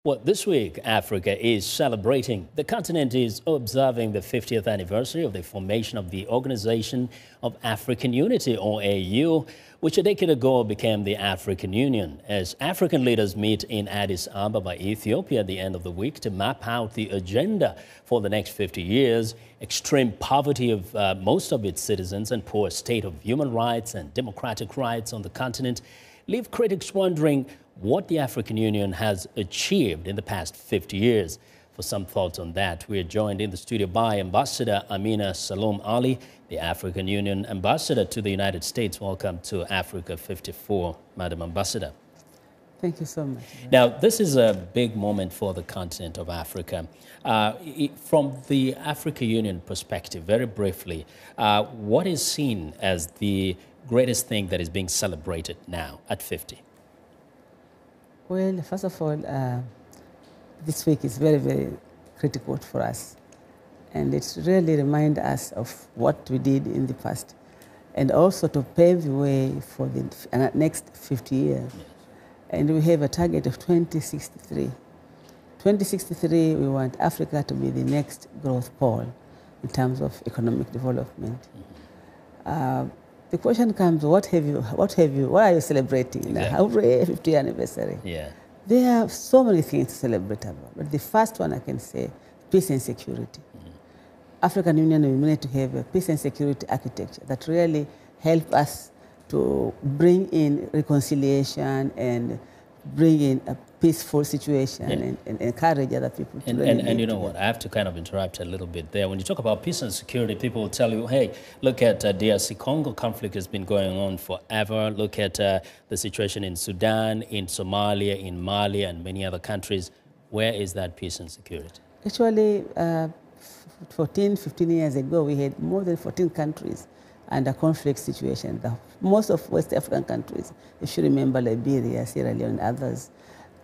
Well, this week, Africa is celebrating. The continent is observing the 50th anniversary of the formation of the Organization of African Unity, or AU, which a decade ago became the African Union. As African leaders meet in Addis Ababa, Ethiopia, at the end of the week to map out the agenda for the next 50 years, extreme poverty of most of its citizens and poor state of human rights and democratic rights on the continent leave critics wondering what the African Union has achieved in the past 50 years. For some thoughts on that, we are joined in the studio by Ambassador Amina Salum Ali, the African Union Ambassador to the United States. Welcome to Africa 54, Madam Ambassador. Thank you so much. Now, this is a big moment for the continent of Africa. From the African Union perspective, very briefly, what is seen as the greatest thing that is being celebrated now at 50? Well, first of all, this week is very, very critical for us. And it really reminds us of what we did in the past and also to pave the way for the next 50 years. Yes. And we have a target of 2063. 2063, we want Africa to be the next growth pole in terms of economic development. Mm-hmm. The question comes, what are you celebrating? Exactly. 50th anniversary. Yeah. There are so many things to celebrate about, but the first one I can say, peace and security. Mm-hmm. African Union, we need to have a peace and security architecture that really help us to bring in reconciliation and bring in a peaceful situation, yeah, and encourage other people to and you know what, I have to kind of interrupt a little bit there. When you talk about peace and security, people will tell you, hey, look at DRC Congo conflict has been going on forever. Look at the situation in Sudan, in Somalia, in Mali, and many other countries. Where is that peace and security? Actually, 15 years ago, we had more than 14 countries under conflict situation. Most of West African countries, if you remember, Liberia, Sierra Leone, and others.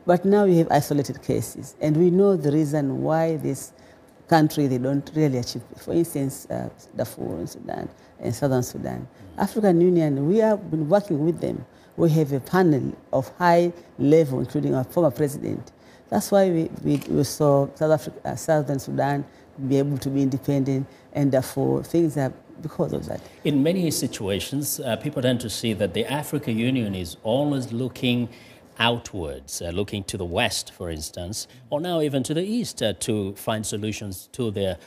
But now we have isolated cases, and we know the reason why this country, they don't really achieve. For instance, Darfur in Sudan and Southern Sudan. Mm-hmm. African Union, we have been working with them. We have a panel of high level, including our former president. That's why we saw Southern Sudan be able to be independent, and therefore things are because of that. In many situations, people tend to see that the African Union is always looking outwards, looking to the West, for instance, or now even to the East to find solutions to their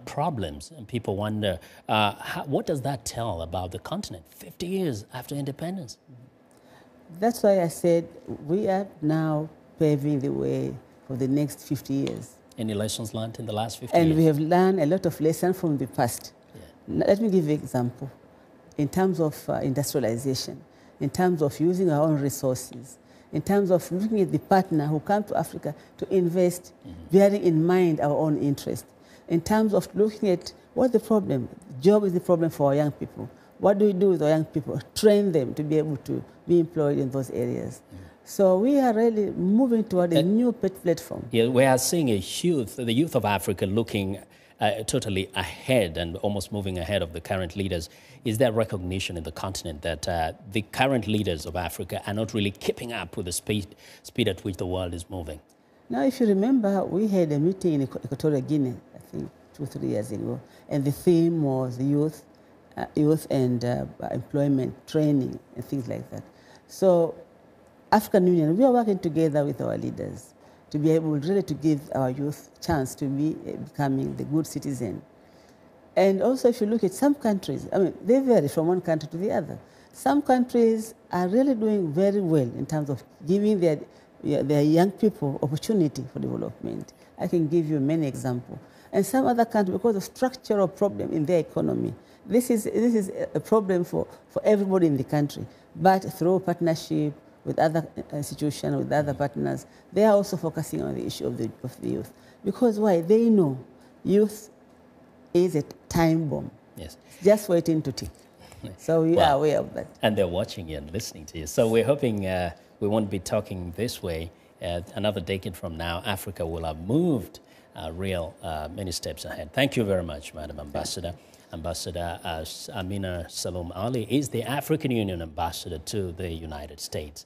problems. And people wonder, what does that tell about the continent 50 years after independence? That's why I said we are now paving the way for the next 50 years. Any lessons learned in the last 50 years? And we have learned a lot of lessons from the past. Yeah. Let me give you an example. In terms of industrialization, in terms of using our own resources, in terms of looking at the partner who come to Africa to invest, mm-hmm, bearing in mind our own interest, in terms of looking at what's the problem. Job is the problem for our young people. What do we do with our young people? Train them to be able to be employed in those areas. Mm-hmm. So we are really moving toward a new platform. Yeah, we are seeing the youth of Africa looking totally ahead and almost moving ahead of the current leaders. Is there recognition in the continent that the current leaders of Africa are not really keeping up with the speed at which the world is moving? Now, if you remember, we had a meeting in Equatorial Guinea, I think 2 or 3 years ago, and the theme was youth and employment training and things like that. So African Union, we are working together with our leaders to be able really to give our youth a chance to be becoming the good citizen. And also, if you look at some countries, I mean, they vary from one country to the other. Some countries are really doing very well in terms of giving their young people opportunity for development. I can give you many examples. And some other countries, because of structural problem in their economy, this is a problem for everybody in the country. But through partnership with other institutions, with other partners, they are also focusing on the issue of the youth. Because why? They know youth is a time bomb. Yes. Just waiting to tick. So we are aware of that. And they're watching you and listening to you. So we're hoping we won't be talking this way. Another decade from now, Africa will have moved many steps ahead. Thank you very much, Madam Ambassador. Ambassador Amina Salum Ali is the African Union Ambassador to the United States.